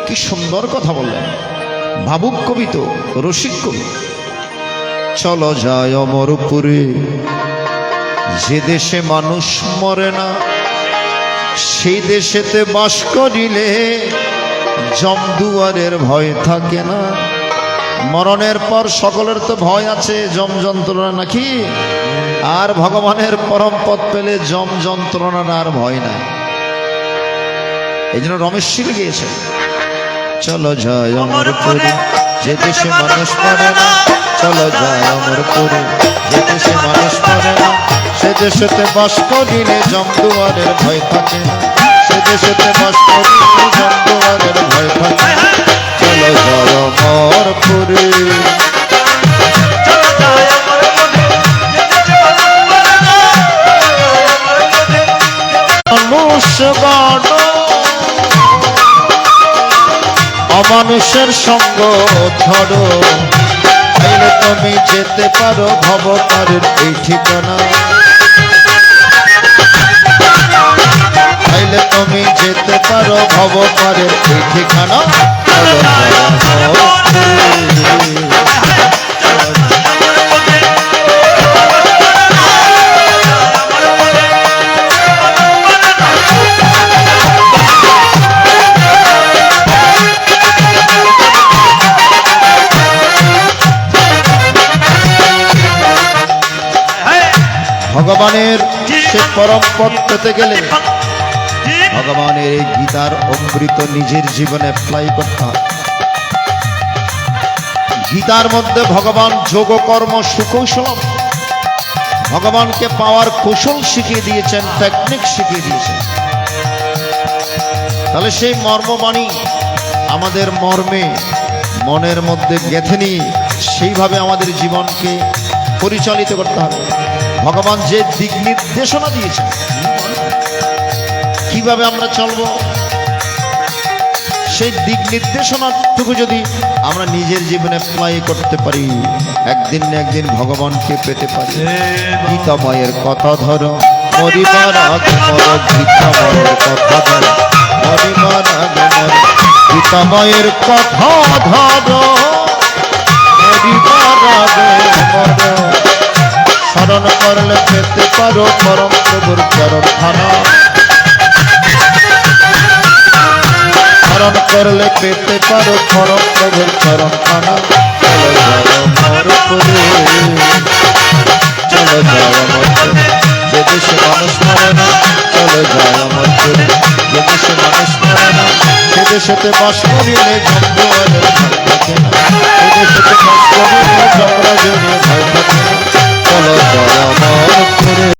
কি সুন্দর কথা বললেন, ভাবুক কবি তো, রসিক কবি। চলো যায় অমরপুরে, যে দেশে মানুষ মরে না, সেই দেশেতে বাস করিলে জমদুয়ারের ভয় থাকে না। মরণের পর সকলের তো ভয় আছে, যম যন্ত্রণা নাকি? আর ভগবানের পরম পদ পেলে যম যন্ত্রণার আর ভয় নাই। এই জন্য রমেশ শীল গিয়েছেন, চলো যায় অমরপুরে, যে দেশে মানুষ মরে না। চলো যায় অমরপুরে, যে দেশে মানুষ মরে না, সে দেশেতে বাস করিলে জমদুয়ারের ভয় থাকে না। সে দেশেতে বাস করিলে জমদুয়ারের ভয় থাকে না। চলো যায় অমরপুরে। মানুষ গণ অমানুষের সঙ্গ ধরো, তাইলে তুমি যেতে পারো ভবতারের এই ঠিকানা। তাইলে তুমি যেতে পারো ভবতারের এই ঠিকানা। ভগবানের সে পরম পদ পেতে গেলে ভগবানের এই গীতার অমৃত নিজের জীবনে অ্যাপ্লাই করতে হয়। গীতার মধ্যে ভগবান যোগ কর্ম সুকৌশল, ভগবানকে পাওয়ার কৌশল শিখিয়ে দিয়েছেন, টেকনিক শিখিয়ে দিয়েছেন। তাহলে সেই মর্মবাণী আমাদের মর্মে মনের মধ্যে গেঁথে নিয়ে সেইভাবে আমাদের জীবনকে পরিচালিত করতে হবে। ভগবান যে দিক নির্দেশনা দিয়েছেন, কিভাবে আমরা চলবো, সেই দিক নির্দেশনাটুকু যদি আমরা নিজের জীবনে অ্যাপ্লাই করতে পারি, একদিন না একদিন ভগবানকে পেতে পারি। গীতাময়ের কথা ধরো, মরিবার আগে মরো, গীতাময়ের কথা ধরো, মরিবার আগে মরো। গীতাময়ের কথা ধরো, মরিবার আগে মরো। স্মরণ করলে পেতে পারো পরম প্রভুর চরণ খানা। স্মরণ করলে পেতে পারো পরম প্রভুর চরণ খানা। চলো যাও অমরপুরে, চলো যাও অমরপুরে, যে দেশে মানুষ মরে না। চলো যাও অমরপুরে, যে দেশে মানুষ মরে না, সে দেশেতে বাস করিলে জমদুয়ারের ভয় থাকে না। সে দেশেতে বাস করিলে যমরাজের ভয় থাকে না। চলো যাও অমরপুরে।